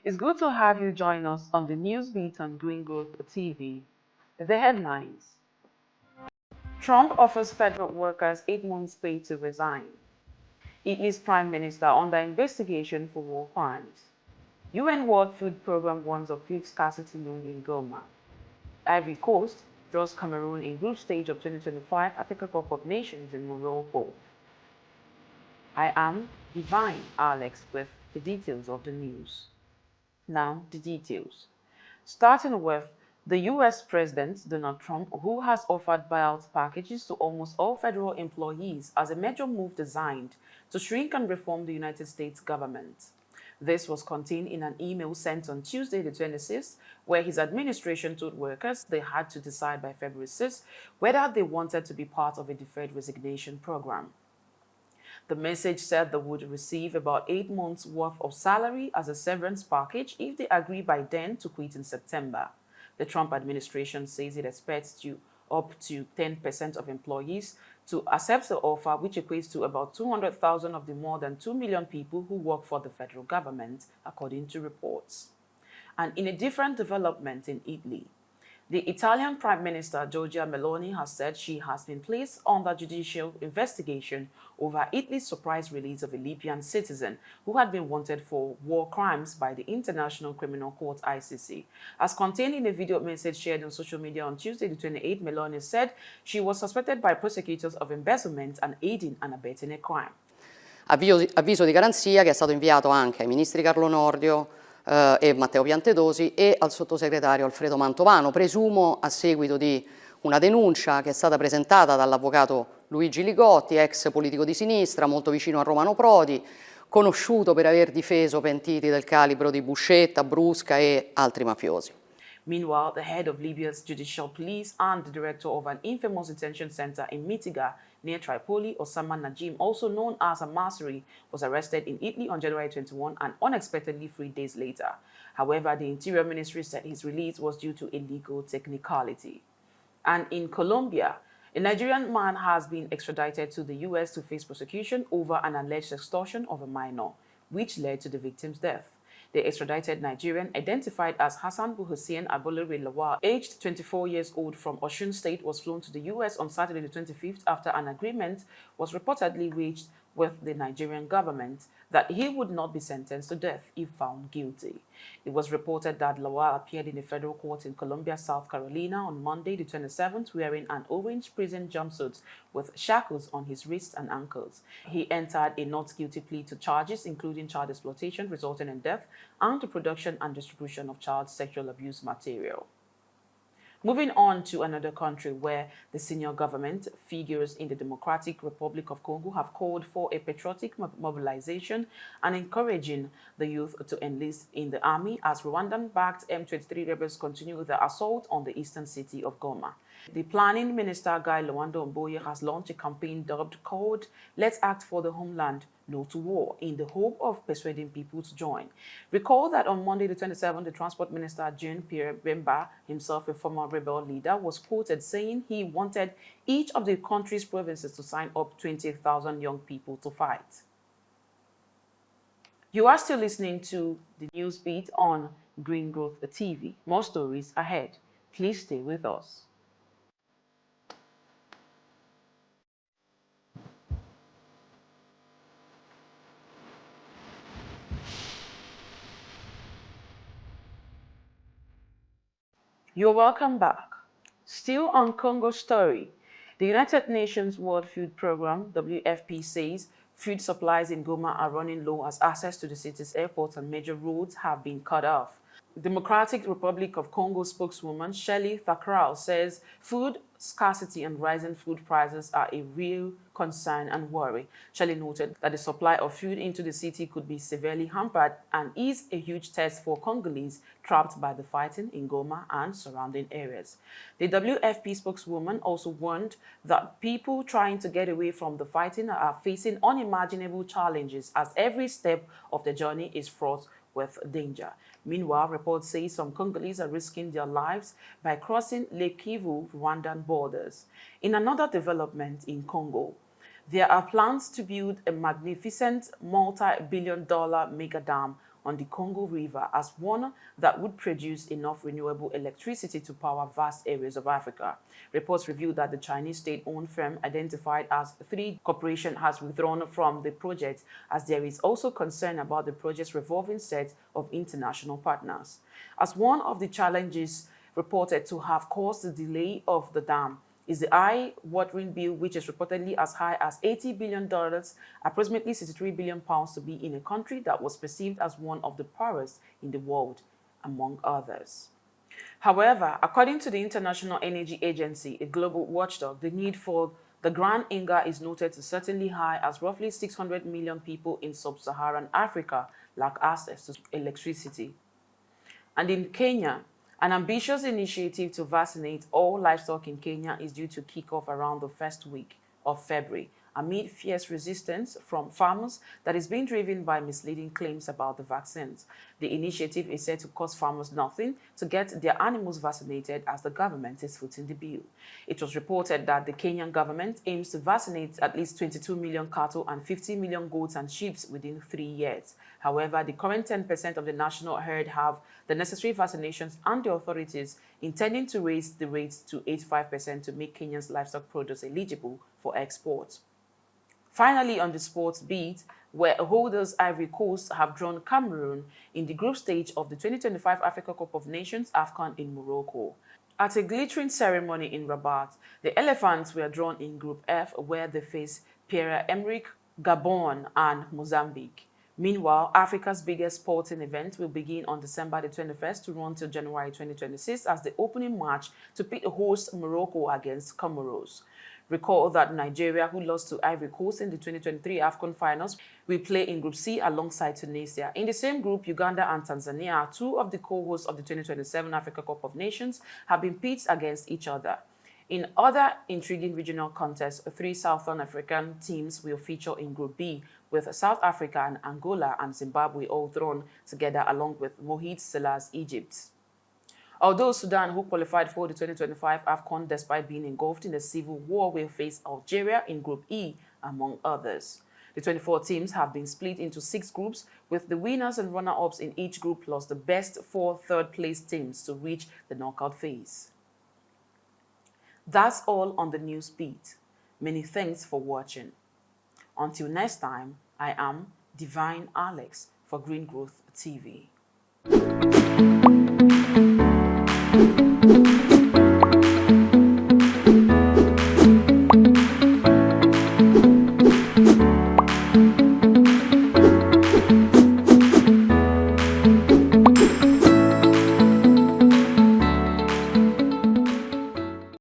It's good to have you join us on the news beat on Green Growth TV. The headlines: Trump offers federal workers 8 months' pay to resign. Italy's prime minister under investigation for war crimes. UN World Food Programme warns of food scarcity looming in Goma. Ivory Coast draws Cameroon in group stage of 2025 Africa Cup of Nations in Morocco. I am Divine Alex with the details of the news. Now, the details. Starting with the US President Donald Trump, who has offered buyout packages to almost all federal employees as a major move designed to shrink and reform the United States government. This was contained in an email sent on Tuesday, the 26th, where his administration told workers they had to decide by February 6th whether they wanted to be part of a deferred resignation program. The message said they would receive about 8 months' worth of salary as a severance package if they agree by then to quit in September. The Trump administration says it expects up to 10% of employees to accept the offer, which equates to about 200,000 of the more than 2 million people who work for the federal government, according to reports. And in a different development in Italy, the Italian Prime Minister Giorgia Meloni has said she has been placed under judicial investigation over Italy's surprise release of a Libyan citizen who had been wanted for war crimes by the International Criminal Court (ICC). As contained in a video message shared on social media on Tuesday, the 28th, Meloni said she was suspected by prosecutors of embezzlement and aiding and abetting a crime. Avviso di garanzia che è stato inviato anche ai ministri Carlo Nordio e Matteo Piantedosi e al sottosegretario Alfredo Mantovano, presumo a seguito di una denuncia che è stata presentata dall'avvocato Luigi Ligotti, ex politico di sinistra, molto vicino a Romano Prodi, conosciuto per aver difeso pentiti del calibro di Buscetta, Brusca e altri mafiosi. Meanwhile, the head of Libya's judicial police and the director of an infamous detention center in Mitiga, near Tripoli, Osama Najim, also known as Masri, was arrested in Italy on January 21 and unexpectedly 3 days later. However, the Interior Ministry said his release was due to a legal technicality. And in Colombia, a Nigerian man has been extradited to the US to face prosecution over an alleged extortion of a minor, which led to the victim's death. The extradited Nigerian, identified as Hassan Hussein Abolore Lawal, aged 24 years old from Osun State, was flown to the U.S. on Saturday the 25th after an agreement was reportedly reached with the Nigerian government that he would not be sentenced to death if found guilty. It was reported that Lawal appeared in a federal court in Columbia, South Carolina on Monday the 27th wearing an orange prison jumpsuit with shackles on his wrists and ankles. He entered a not guilty plea to charges including child exploitation resulting in death and the production and distribution of child sexual abuse material. Moving on to another country where the senior government figures in the Democratic Republic of Congo have called for a patriotic mobilization and encouraging the youth to enlist in the army as Rwandan-backed M23 rebels continue their assault on the eastern city of Goma. The planning minister, Guy Lwando Mboye, has launched a campaign called Let's Act for the Homeland, No to War, in the hope of persuading people to join. Recall that on Monday the 27th, the transport minister, Jean-Pierre Bemba, himself a former rebel leader, was quoted saying he wanted each of the country's provinces to sign up 20,000 young people to fight. You are still listening to the news beat on Green Growth TV. More stories ahead. Please stay with us. You're welcome back. Still on Congo story, the United Nations World Food Programme, WFP, says food supplies in Goma are running low as access to the city's airports and major roads have been cut off. Democratic Republic of Congo spokeswoman Shelley Thakral says food scarcity and rising food prices are a real concern and worry. Shelley noted that the supply of food into the city could be severely hampered and is a huge test for Congolese trapped by the fighting in Goma and surrounding areas. The WFP spokeswoman also warned that people trying to get away from the fighting are facing unimaginable challenges as every step of the journey is fraught with danger. Meanwhile, reports say some Congolese are risking their lives by crossing Lake Kivu Rwandan borders. In another development in Congo, there are plans to build a magnificent multi-billion-dollar mega dam on the Congo River as one that would produce enough renewable electricity to power vast areas of Africa. Reports revealed that the Chinese state-owned firm, identified as 3 Corporation, has withdrawn from the project, as there is also concern about the project's revolving set of international partners. As one of the challenges reported to have caused the delay of the dam is the eye-watering bill, which is reportedly as high as $80 billion, approximately 63 billion pounds, to be in a country that was perceived as one of the poorest in the world, among others. However, according to the International Energy Agency, a global watchdog, the need for the Grand Inga is noted to certainly high, as roughly 600 million people in sub-Saharan Africa lack access to electricity. And in Kenya, an ambitious initiative to vaccinate all livestock in Kenya is due to kick off around the first week of February, amid fierce resistance from farmers that is being driven by misleading claims about the vaccines. The initiative is said to cost farmers nothing to get their animals vaccinated, as the government is footing the bill. It was reported that the Kenyan government aims to vaccinate at least 22 million cattle and 50 million goats and sheep within 3 years. However, the current 10% of the national herd have the necessary vaccinations, and the authorities intending to raise the rate to 85% to make Kenya's livestock produce eligible for export. Finally, on the sports beat, where holders Ivory Coast have drawn Cameroon in the group stage of the 2025 Africa Cup of Nations AFCON in Morocco. At a glittering ceremony in Rabat, the Elephants were drawn in Group F, where they face Pierre-Emerick, Gabon, and Mozambique. Meanwhile, Africa's biggest sporting event will begin on December the 21st to run till January 2026 as the opening match to pit host Morocco against Comoros. Recall that Nigeria, who lost to Ivory Coast in the 2023 AFCON finals, will play in Group C alongside Tunisia. In the same group, Uganda and Tanzania, 2 of the co-hosts of the 2027 Africa Cup of Nations, have been pitched against each other. In other intriguing regional contests, 3 Southern African teams will feature in Group B, with South Africa and Angola and Zimbabwe all thrown together along with Mohamed Salah's Egypt. Although Sudan, who qualified for the 2025 AFCON despite being engulfed in a civil war, will face Algeria in Group E, among others. The 24 teams have been split into 6 groups, with the winners and runner-ups in each group plus the best 4 third-place teams to reach the knockout phase. That's all on the news beat. Many thanks for watching. Until next time, I am Divine Alex for Green Growth TV.